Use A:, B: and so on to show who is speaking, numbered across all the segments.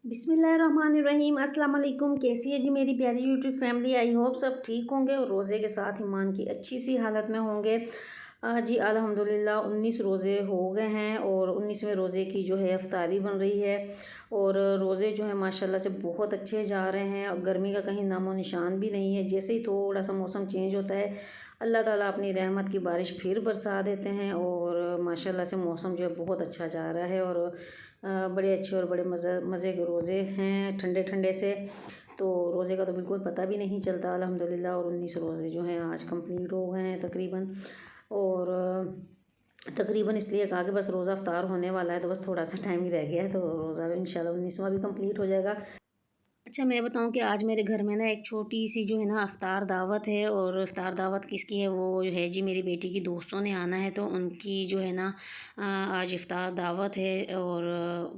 A: बिस्मिल्लाहिर्रहमानिर्रहीम अस्सलाम वालेकुम। कैसी है जी मेरी प्यारी यूट्यूब फैमिली। आई होप सब ठीक होंगे और रोज़े के साथ ईमान की अच्छी सी हालत में होंगे। जी अल्हम्दुलिल्लाह 19 रोज़े हो गए हैं और 19वें रोज़े की जो है इफ्तारी बन रही है। और रोज़े जो है माशाल्लाह से बहुत अच्छे जा रहे हैं और गर्मी का कहीं नामो निशान भी नहीं है। जैसे ही थोड़ा सा मौसम चेंज होता है अल्लाह ताला अपनी रहमत की बारिश फिर बरसा देते हैं और माशाल्लाह से मौसम जो है बहुत अच्छा जा रहा है। और बड़े अच्छे और बड़े मज़े के रोज़े हैं ठंडे ठंडे से। तो रोज़े का तो बिल्कुल पता भी नहीं चलता अल्हम्दुलिल्लाह। और 19 रोज़े जो हैं आज कंप्लीट हो गए हैं तकरीबन। और तकरीबन इसलिए कहा कि बस रोज़ा अफ्तार होने वाला है तो बस थोड़ा सा टाइम ही रह गया है तो रोज़ा इंशाल्लाह 19वां भी कंप्लीट हो जाएगा। अच्छा मैं बताऊँ कि आज मेरे घर में ना एक छोटी-सी जो है ना इफ्तार दावत है। और इफ्तार दावत किसकी है वो है जी मेरी बेटी की दोस्तों ने आना है तो उनकी जो है ना आज इफ्तार दावत है। और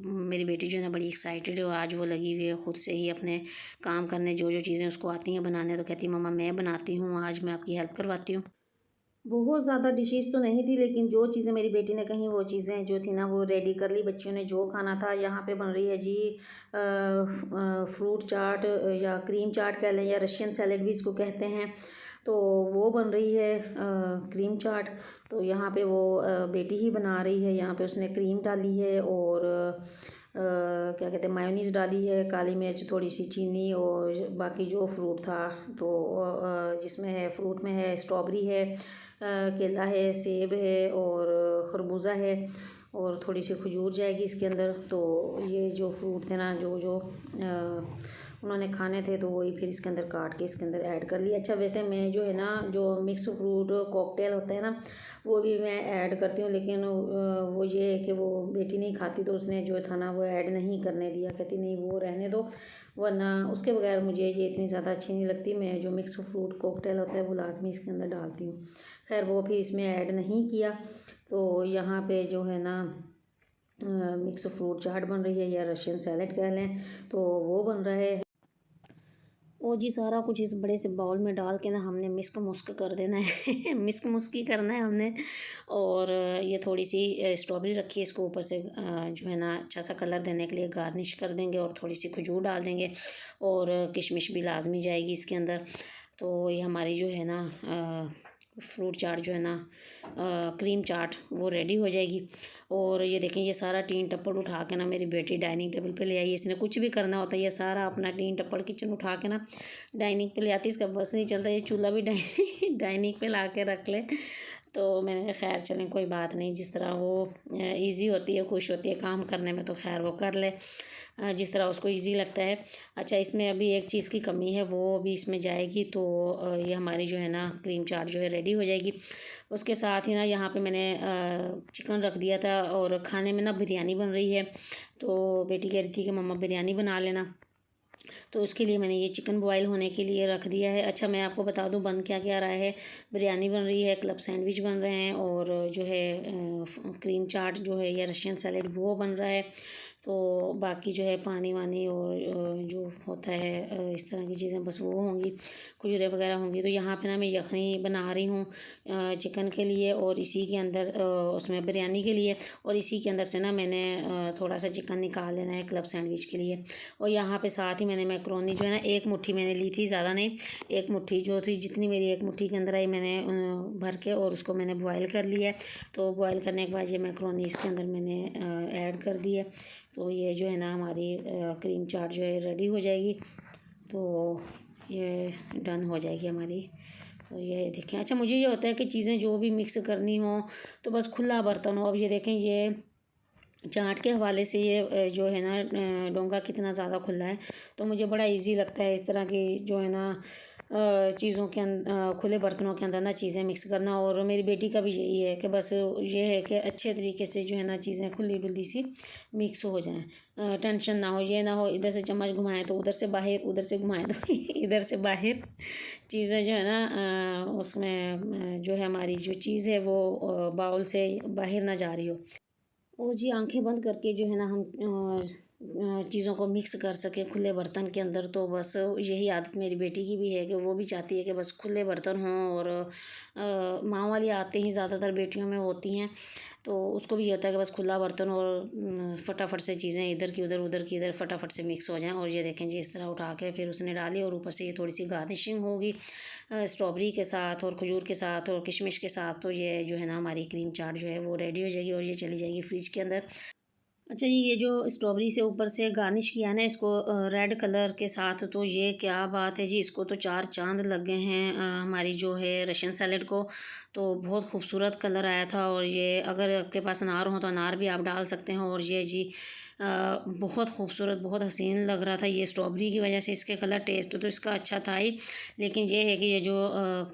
A: मेरी बेटी जो है ना बड़ी एक्साइटेड है और आज वो लगी हुई है ख़ुद से ही अपने काम करने। जो चीज़ें उसको आती हैं बनाने तो कहती है मम्मा मैं बनाती हूँ, आज मैं आपकी हेल्प करवाती हूँ। बहुत ज़्यादा डिशेज़ तो नहीं थी लेकिन जो चीज़ें मेरी बेटी ने कहीं वो चीज़ें जो थी ना वो रेडी कर ली। बच्चियों ने जो खाना था यहाँ पे बन रही है जी फ्रूट चाट या क्रीम चाट कह लें या रशियन सैलेड भी इसको कहते हैं। तो वो बन रही है क्रीम चाट। तो यहाँ पे वो बेटी ही बना रही है। यहाँ पे उसने क्रीम डाली है और क्या कहते हैं मायोनीज़ डाली है, काली मिर्च, थोड़ी सी चीनी और बाकी जो फ्रूट था तो जिसमें है फ्रूट में है स्ट्रॉबेरी है, केला है, सेब है और खरबूजा है और थोड़ी सी खजूर जाएगी इसके अंदर। तो ये जो फ्रूट थे ना जो जो उन्होंने खाने थे तो वही फिर इसके अंदर काट के इसके अंदर ऐड कर लिया। अच्छा वैसे मैं जो है ना जो मिक्स फ्रूट कॉकटेल होता है ना वो भी मैं ऐड करती हूँ लेकिन वो ये है कि वो बेटी नहीं खाती तो उसने जो था ना वो ऐड नहीं करने दिया। कहती नहीं वो रहने दो वरना उसके बगैर मुझे ये इतनी ज़्यादा अच्छी नहीं लगती। मैं जो मिक्स फ्रूट कॉकटेल होता है वो लाजमी इसके अंदर डालती हूँ। खैर वो भी इसमें ऐड नहीं किया। तो यहाँ पे जो है ना मिक्स फ्रूट चाट बन रही है या रशियन सैलेड कह लें तो वो बन रहा है। ओ जी सारा कुछ इस बड़े से बाउल में डाल के ना हमने मिस्क मुस्क कर देना है मिस्क मुस्क ही करना है हमने। और ये थोड़ी सी स्ट्रॉबेरी रखी है इसको ऊपर से जो है ना अच्छा सा कलर देने के लिए गार्निश कर देंगे और थोड़ी सी खजूर डाल देंगे और किशमिश भी लाजमी जाएगी इसके अंदर। तो ये हमारी जो है ना फ्रूट चाट जो है ना क्रीम चाट वो रेडी हो जाएगी। और ये देखें ये सारा टीन टप्पड़ उठा के ना मेरी बेटी डाइनिंग टेबल पे ले आई। इसने कुछ भी करना होता है ये सारा अपना टीन टप्पड़ किचन उठा के ना डाइनिंग पे ले आती। इसका बस नहीं चलता ये चूल्हा भी डाइनिंग पे ला के रख ले। तो मैंने कहा खैर चलें कोई बात नहीं, जिस तरह वो इजी होती है खुश होती है काम करने में तो खैर वो कर ले जिस तरह उसको इजी लगता है। अच्छा इसमें अभी एक चीज़ की कमी है वो अभी इसमें जाएगी तो ये हमारी जो है ना क्रीम चाट जो है रेडी हो जाएगी। उसके साथ ही ना यहाँ पे मैंने चिकन रख दिया था और खाने में ना बिरयानी बन रही है। तो बेटी कह रही थी कि मम्मा बिरयानी बना लेना तो उसके लिए मैंने ये चिकन बॉयल होने के लिए रख दिया है। अच्छा मैं आपको बता दूं बन क्या क्या रहा है। बिरयानी बन रही है, क्लब सैंडविच बन रहे हैं और जो है क्रीम चाट जो है या रशियन सैलेड वो बन रहा है। तो बाकी जो है पानी वानी और जो होता है इस तरह की चीज़ें बस वो होंगी, खजूरें वगैरह होंगी। तो यहाँ पे ना मैं यखनी बना रही हूँ चिकन के लिए और इसी के अंदर उसमें बिरयानी के लिए। और इसी के अंदर से ना मैंने थोड़ा सा चिकन निकाल लेना है क्लब सैंडविच के लिए। और यहाँ पे साथ ही मैंने मैक्रोनी जो है ना एक मुट्ठी मैंने ली थी, ज़्यादा नहीं, एक मुट्ठी जो थी जितनी मेरी एक मुट्ठी के अंदर आई मैंने भर के और उसको मैंने बॉयल कर लिया है। तो बॉयल करने के बाद ये मैक्रोनी इसके अंदर मैंने ऐड कर दी है। तो ये जो है ना हमारी क्रीम चाट जो है रेडी हो जाएगी। तो ये डन हो जाएगी हमारी। तो ये देखें अच्छा मुझे ये होता है कि चीज़ें जो भी मिक्स करनी हो तो बस खुला बर्तन हो। अब ये देखें ये चाट के हवाले से ये जो है ना डोंगा कितना ज़्यादा खुला है तो मुझे बड़ा इजी लगता है इस तरह की जो है ना चीज़ों के खुले बर्तनों के अंदर ना चीज़ें मिक्स करना। और मेरी बेटी का भी यही है कि बस ये है कि अच्छे तरीके से जो है ना चीज़ें खुली डुली सी मिक्स हो जाएं, टेंशन ना हो, ये ना हो इधर से चम्मच घुमाएं तो उधर से बाहर, उधर से घुमाएं तो इधर से बाहर। चीज़ें जो है ना उसमें जो है हमारी जो चीज़ है वो बाउल से बाहर ना जा रही हो। और जी आंखें बंद करके जो है ना हम चीज़ों को मिक्स कर सके खुले बर्तन के अंदर। तो बस यही आदत मेरी बेटी की भी है कि वो भी चाहती है कि बस खुले बर्तन हों, और माँ वाली आते ही ज़्यादातर बेटियों में होती हैं। तो उसको भी ये होता है कि बस खुला बर्तन, और फटाफट से चीज़ें इधर की उधर, उधर की इधर, फटाफट से मिक्स हो जाएं। और ये देखें जी, इस तरह उठा के फिर उसने डाली, और ऊपर से ये थोड़ी सी गार्निशिंग होगी स्ट्रॉबेरी के साथ और खजूर के साथ और किशमिश के साथ। तो ये जो है ना हमारी क्रीम चाट जो है वो रेडी हो जाएगी, और ये चली जाएगी फ्रिज के अंदर। अच्छा जी, ये जो स्ट्रॉबेरी से ऊपर से गार्निश किया है ना इसको रेड कलर के साथ, तो ये क्या बात है जी, इसको तो चार चांद लग गए हैं हमारी जो है रशियन सैलेड को। तो बहुत खूबसूरत कलर आया था। और ये अगर आपके पास अनार हो तो अनार भी आप डाल सकते हैं। और ये जी बहुत खूबसूरत, बहुत हसीन लग रहा था। ये स्ट्रॉबेरी की वजह से इसके कलर, टेस्ट तो इसका अच्छा था ही, लेकिन ये है कि ये जो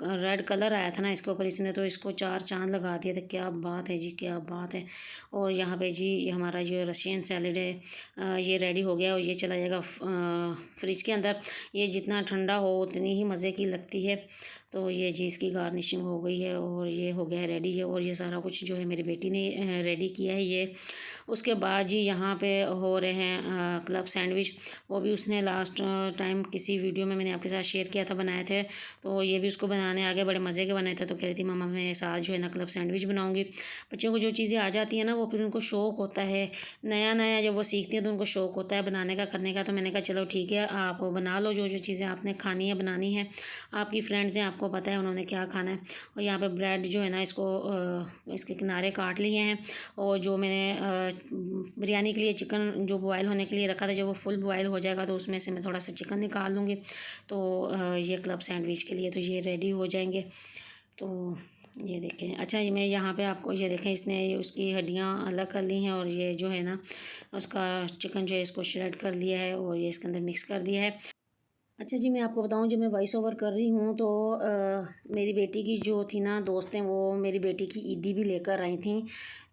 A: रेड कलर आया था ना इसके ऊपर, इसने तो इसको चार चांद लगा दिया था। क्या बात है जी, क्या बात है। और यहाँ पे जी हमारा जो रशियन सैलेड है ये रेडी हो गया, और ये चला जाएगा फ्रिज के अंदर। ये जितना ठंडा हो उतनी ही मज़े की लगती है। तो ये जी इसकी गार्निशिंग हो गई है, और ये हो गया है रेडी है। और ये सारा कुछ जो है मेरी बेटी ने रेडी किया है ये। उसके बाद जी यहाँ पे हो रहे हैं क्लब सैंडविच। वो भी उसने लास्ट टाइम किसी वीडियो में मैंने आपके साथ शेयर किया था, बनाए थे। तो ये भी उसको बनाने आ गए, बड़े मज़े के बनाए थे। तो कह रही थी मम्मा मैं साथ जो है ना क्लब सैंडविच बनाऊँगी। बच्चों को जो चीज़ें आ जाती हैं ना, वो फिर उनको शौक़ होता है नया नया, जब वो सीखती हैं तो उनको शौक़ होता है बनाने का, करने का। तो मैंने कहा चलो ठीक है, आप बना लो जो जो चीज़ें आपने खानी है, बनानी है। आपकी फ्रेंड्स हैं, आपको पता है उन्होंने क्या खाना है। और यहाँ पे ब्रेड जो है ना इसको इसके किनारे काट लिए हैं। और जो मैंने बिरयानी के लिए चिकन जो बॉयल होने के लिए रखा था, जब वो फुल बॉयल हो जाएगा तो उसमें से मैं थोड़ा सा चिकन निकाल लूँगी। तो ये क्लब सैंडविच के लिए तो ये रेडी हो जाएंगे। तो ये देखें। अच्छा, ये मैं यहाँ पे आपको ये देखें, इसने ये उसकी हड्डियाँ अलग कर ली हैं, और ये जो है ना उसका चिकन जो है इसको श्रेड कर लिया है, और ये इसके अंदर मिक्स कर दिया है। अच्छा जी, मैं आपको बताऊँ, जब मैं वॉइस ओवर कर रही हूँ तो मेरी बेटी की जो थी ना दोस्तें, वो मेरी बेटी की ईदी भी लेकर आई थी।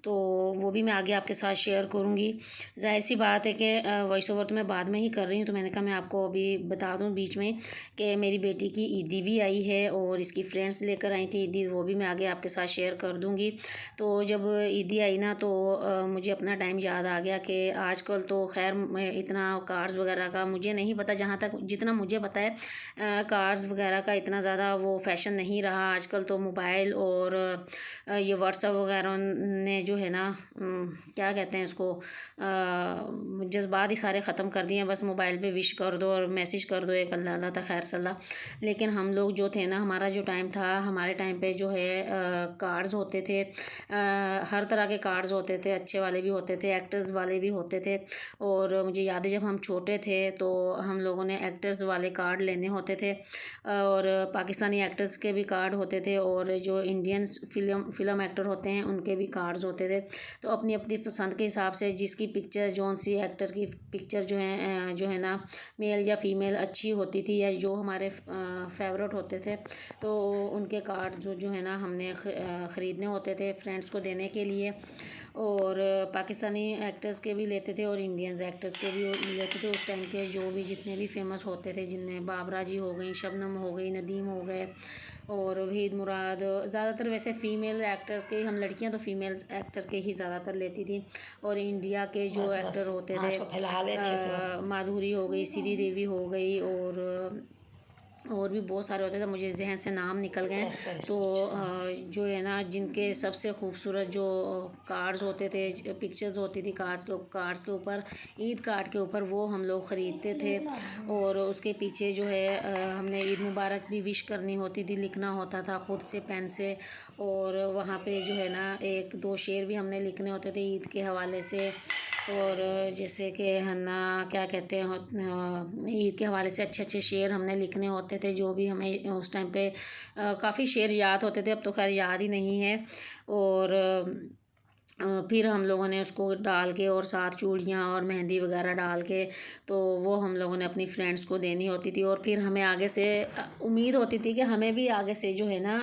A: तो वो भी मैं आगे आपके साथ शेयर करूँगी। ज़ाहिर सी बात है कि वॉइस ओवर तो मैं बाद में ही कर रही हूँ, तो मैंने कहा मैं आपको अभी बता दूँ बीच में कि मेरी बेटी की ईदी भी आई है, और इसकी फ्रेंड्स लेकर आई थी ईदी, वो भी मैं आगे आपके साथ शेयर कर दूँगी। तो जब ईदी आई ना, तो मुझे अपना टाइम याद आ गया कि आजकल तो खैर मैं इतना कार्ड्स वगैरह का मुझे नहीं पता, जहाँ तक जितना मुझे पता है कार्ड्स वगैरह का इतना ज़्यादा वो फैशन नहीं रहा। आजकल तो मोबाइल और ये व्हाट्सअप वगैरह ने जो है ना क्या कहते हैं उसको, जज्बात ही सारे ख़त्म कर दिए हैं। बस मोबाइल पे विश कर दो और मैसेज कर दो एक अल्लाह अल्लाह था खैर सल्ला। लेकिन हम लोग जो थे ना, हमारा जो टाइम था, हमारे टाइम पे जो है कार्ड्स होते थे, हर तरह के कार्ड्स होते थे, अच्छे वाले भी होते थे, एक्टर्स वाले भी होते थे। और मुझे याद है जब हम छोटे थे तो हम लोगों ने एक्टर्स वाले कार्ड लेने होते थे, और पाकिस्तानी एक्टर्स के भी कार्ड होते थे, और जो इंडियन फ़िल्म एक्टर होते हैं उनके भी कार्ड्स होते थे। तो अपनी अपनी पसंद के हिसाब से जिसकी पिक्चर, जौन सी एक्टर की पिक्चर जो है ना मेल या फीमेल अच्छी होती थी, या जो हमारे फेवरेट होते थे, तो उनके कार्ड जो है ना हमने ख़रीदने होते थे फ्रेंड्स को देने के लिए। और पाकिस्तानी एक्टर्स के भी लेते थे और इंडियंस एक्टर्स के भी लेते थे। उस टाइम के जो भी जितने भी फेमस होते थे, जिनमें बाबरा जी हो गई, शबनम हो गई, नदीम हो गए, और वहीद मुराद, ज़्यादातर वैसे फ़ीमेल एक्टर्स के, हम लड़कियां तो फ़ीमेल एक्टर के ही ज़्यादातर लेती थी। और इंडिया के जो एक्टर होते थे, माधुरी हो गई, श्री देवी हो गई, और भी बहुत सारे होते थे, मुझे जहन से नाम निकल गए। तो जो है ना जिनके सबसे खूबसूरत जो कार्ड्स होते थे, पिक्चर्स होती थी कार्ड्स के ऊपर, ईद कार्ड के ऊपर, वो हम लोग ख़रीदते थे। और उसके पीछे जो है हमने ईद मुबारक भी विश करनी होती थी, लिखना होता था ख़ुद से पेन से। और वहाँ पे जो है ना एक दो शेर भी हमने लिखने होते थे ईद के हवाले से। और जैसे कि है ना क्या कहते हैं, ईद के हवाले से अच्छे अच्छे शेर हमने लिखने होते थे, जो भी हमें उस टाइम पे काफ़ी शेर याद होते थे, अब तो खैर याद ही नहीं है। और फिर हम लोगों ने उसको डाल के, और साथ चूड़ियाँ और मेहंदी वगैरह डाल के, तो वो हम लोगों ने अपनी फ्रेंड्स को देनी होती थी। और फिर हमें आगे से उम्मीद होती थी कि हमें भी आगे से जो है ना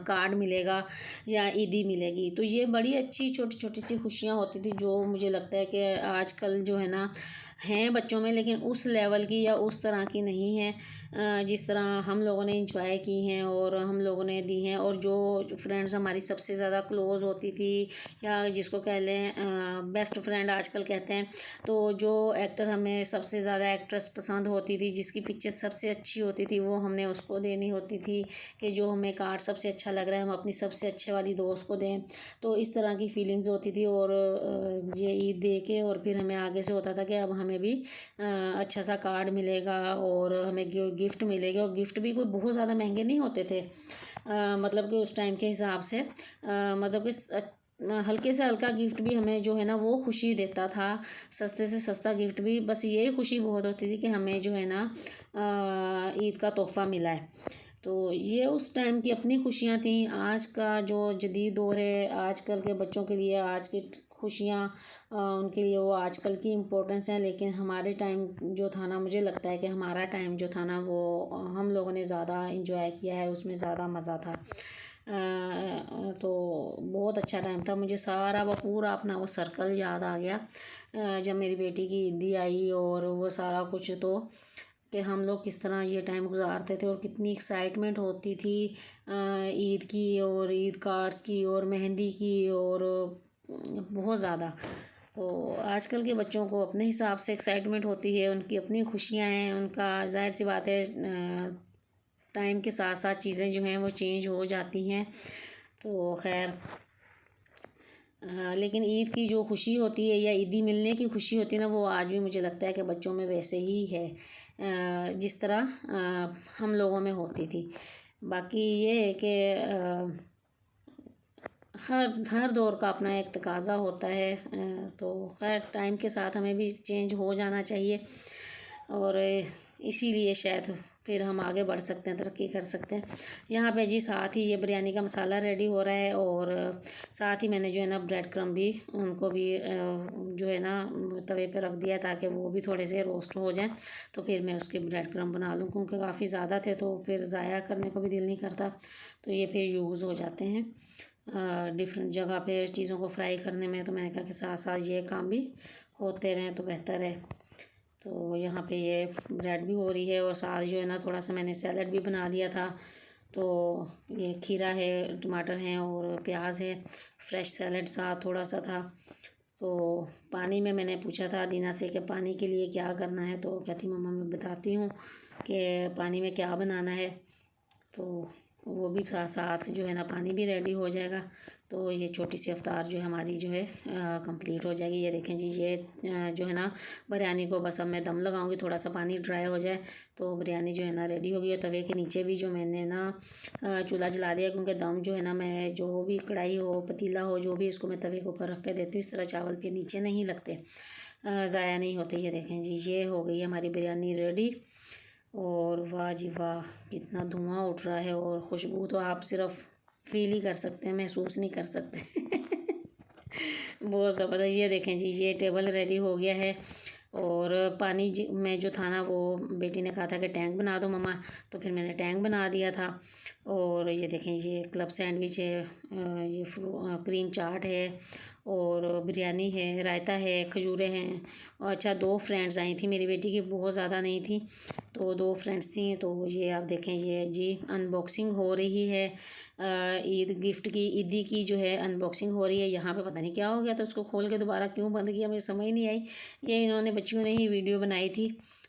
A: कार्ड मिलेगा या ईदी मिलेगी। तो ये बड़ी अच्छी छोटी छोटी सी खुशियाँ होती थी, जो मुझे लगता है कि आजकल जो है ना हैं बच्चों में, लेकिन उस लेवल की या उस तरह की नहीं है जिस तरह हम लोगों ने इंजॉय की हैं और हम लोगों ने दी हैं। और जो फ्रेंड्स हमारी सबसे ज़्यादा क्लोज़ होती थी, या जिसको कह लें बेस्ट फ्रेंड आजकल कहते हैं। तो जो एक्टर हमें सबसे ज़्यादा एक्ट्रेस पसंद होती थी, जिसकी पिक्चर सबसे अच्छी होती थी, वो हमने उसको देनी होती थी कि जो हमें कार्ड सबसे अच्छा लग रहा है हम अपनी सबसे अच्छे वाली दोस्त को दें। तो इस तरह की फीलिंग्स होती थी। और ये ईद दे के और फिर हमें आगे से होता था कि अब हमें भी अच्छा सा कार्ड मिलेगा और हमें गिफ्ट मिलेगा। और गिफ्ट भी कोई बहुत ज़्यादा महंगे नहीं होते थे, मतलब कि उस टाइम के हिसाब से मतलब कि हल्के से हल्का गिफ्ट भी हमें जो है ना वो खुशी देता था, सस्ते से सस्ता गिफ्ट भी। बस यही खुशी बहुत होती थी कि हमें जो है ना ईद का तोहफ़ा मिला है। तो ये उस टाइम की अपनी खुशियाँ थी। आज का जो जदीद दौर है, आजकल के बच्चों के लिए आज की खुशियाँ उनके लिए वो आजकल की इम्पोर्टेंस है। लेकिन हमारे टाइम जो था ना, मुझे लगता है कि हमारा टाइम जो था ना वो हम लोगों ने ज़्यादा इंजॉय किया है, उसमें ज़्यादा मज़ा था। तो बहुत अच्छा टाइम था। मुझे सारा वो पूरा अपना वो सर्कल याद आ गया जब मेरी बेटी की ईदी आई और वो सारा कुछ। तो कि हम लोग किस तरह ये टाइम गुजारते थे और कितनी एक्साइटमेंट होती थी ईद की और ईद कार्ड्स की और मेहंदी की और बहुत ज़्यादा। तो आजकल के बच्चों को अपने हिसाब से एक्साइटमेंट होती है, उनकी अपनी खुशियाँ हैं, उनका ज़ाहिर सी बात है टाइम के साथ साथ चीज़ें जो हैं वो चेंज हो जाती हैं। तो खैर लेकिन ईद की जो खुशी होती है या ईदी मिलने की खुशी होती है ना, वो आज भी मुझे लगता है कि बच्चों में वैसे ही है जिस तरह हम लोगों में होती थी। बाकी ये है कि हर हर दौर का अपना एक तकाज़ा होता है। तो खैर टाइम के साथ हमें भी चेंज हो जाना चाहिए और इसीलिए शायद फिर हम आगे बढ़ सकते हैं, तरक्की कर सकते हैं। यहाँ पे जी साथ ही ये बिरयानी का मसाला रेडी हो रहा है और साथ ही मैंने जो है ना ब्रेड क्रम्ब भी उनको भी जो है ना तवे पे रख दिया ताकि वो भी थोड़े से रोस्ट हो जाएं। तो फिर मैं उसके ब्रेड क्रम्ब बना लूँ, क्योंकि काफ़ी ज़्यादा थे तो फिर ज़ाया करने को भी दिल नहीं करता। तो ये फिर यूज़ हो जाते हैं डिफरेंट जगह पे चीज़ों को फ्राई करने में। तो मैंने कहा कि साथ साथ ये काम भी होते रहें तो बेहतर है। तो यहाँ पे ये ब्रेड भी हो रही है और साथ जो है ना थोड़ा सा मैंने सैलड भी बना लिया था। तो ये खीरा है, टमाटर हैं और प्याज है, फ्रेश सैलड साथ थोड़ा सा था। तो पानी में मैंने पूछा था दीना से कि पानी के लिए क्या करना है, तो कहती मम्मा मैं बताती हूँ कि पानी में क्या बनाना है। तो वो भी साथ जो है ना पानी भी रेडी हो जाएगा। तो ये छोटी सी अफ्तार जो है हमारी जो है कंप्लीट हो जाएगी। ये देखें जी, ये जो है ना बिरयानी को बस अब मैं दम लगाऊंगी, थोड़ा सा पानी ड्राई हो जाए तो बिरयानी जो है ना रेडी होगी। और तवे के नीचे भी जो मैंने ना चूल्हा जला दिया, क्योंकि दम जो है ना मैं जो भी कढ़ाई हो पतीला हो जो भी इसको मैं तवे के ऊपर रख के देती हूँ। इस तरह चावल के नीचे नहीं लगते, ज़ाया नहीं होते। ये देखें जी, ये हो गई हमारी बिरयानी रेडी। और वाह जी वाह, कितना धुआं उठ रहा है और खुशबू तो आप सिर्फ फील ही कर सकते हैं, महसूस नहीं कर सकते। बहुत ज़बरदस्त। ये देखें जी, ये टेबल रेडी हो गया है। और पानी में जो था ना वो बेटी ने कहा था कि टैंक बना दो मम्मा, तो फिर मैंने टैंक बना दिया था। और ये देखें ये क्लब सैंडविच है, ये क्रीम चाट है और बिरयानी है, रायता है, खजूरें हैं। और अच्छा 2 फ्रेंड्स आई थी मेरी बेटी की, बहुत ज़्यादा नहीं थी, तो 2 फ्रेंड्स थी। तो ये आप देखें ये जी अनबॉक्सिंग हो रही है ईद गिफ्ट की, ईदी की जो है अनबॉक्सिंग हो रही है। यहाँ पे पता नहीं क्या हो गया तो उसको खोल के दोबारा क्यों बंद किया, मुझे समझ नहीं आई। ये इन्होंने बच्चियों ने ही वीडियो बनाई थी,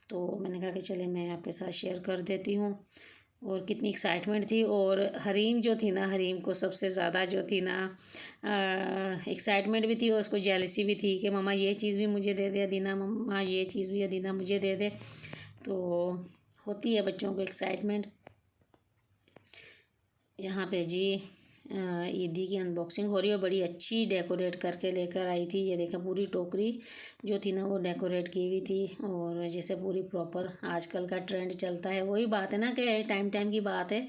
A: तो मैंने कहा कि चले मैं आपके साथ शेयर कर देती हूँ। और कितनी एक्साइटमेंट थी। और हरीम जो थी ना, हरीम को सबसे ज़्यादा जो थी ना एक्साइटमेंट भी थी और उसको जेलसी भी थी कि मम्मा ये चीज़ भी मुझे दे दे अदीना, मम्मा ये चीज़ भी अदीना मुझे दे दे। तो होती है बच्चों को एक्साइटमेंट। यहाँ पे जी ईदी की अनबॉक्सिंग हो रही है, बड़ी अच्छी डेकोरेट करके लेकर आई थी। ये देखें पूरी टोकरी जो थी ना वो डेकोरेट की हुई थी और जैसे पूरी प्रॉपर आजकल का ट्रेंड चलता है। वही बात है ना कि टाइम टाइम की बात है,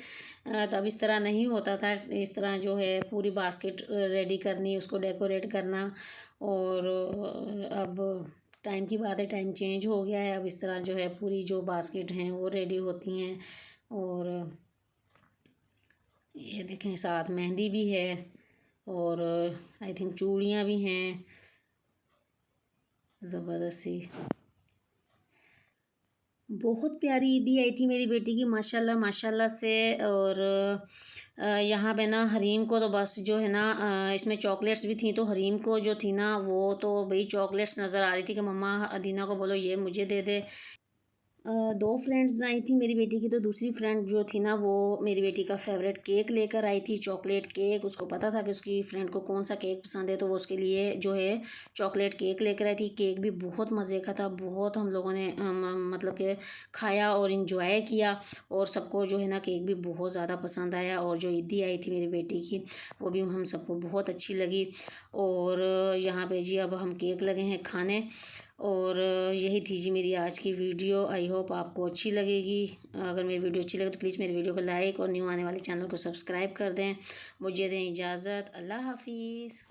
A: तब इस तरह नहीं होता था। इस तरह जो है पूरी बास्केट रेडी करनी, उसको डेकोरेट करना। और अब टाइम की बात है, टाइम चेंज हो गया है। अब इस तरह जो है पूरी जो बास्केट हैं वो रेडी होती हैं। और ये देखें साथ मेहंदी भी है और आई थिंक चूड़ियाँ भी हैं, ज़बरदस्त सी। बहुत प्यारी ईदी आई थी मेरी बेटी की माशाल्लाह माशाल्लाह से। और यहाँ पे ना हरीम को तो बस जो है ना इसमें चॉकलेट्स भी थी, तो हरीम को जो थी ना वो तो भाई चॉकलेट्स नज़र आ रही थी कि मम्मा अदीना को बोलो ये मुझे दे दे। दो फ्रेंड्स आई थी मेरी बेटी की, तो दूसरी फ्रेंड जो थी ना वो मेरी बेटी का फेवरेट केक लेकर आई थी, चॉकलेट केक। उसको पता था कि उसकी फ्रेंड को कौन सा केक पसंद है, तो वो उसके लिए जो है चॉकलेट केक लेकर आई थी। केक भी बहुत मज़े का था, बहुत हम लोगों ने मतलब कि खाया और इन्जॉय किया। और सबको जो है ना केक भी बहुत ज़्यादा पसंद आया। और जो ईदी आई थी मेरी बेटी की वो भी हम सबको बहुत अच्छी लगी। और यहाँ पे जी अब हम केक लगे हैं खाने। और यही थी जी मेरी आज की वीडियो। आई होप आपको अच्छी लगेगी। अगर मेरी वीडियो अच्छी लगे तो प्लीज़ मेरी वीडियो को लाइक और न्यू आने वाले चैनल को सब्सक्राइब कर दें। मुझे दें इजाज़त। अल्लाह हाफिज़।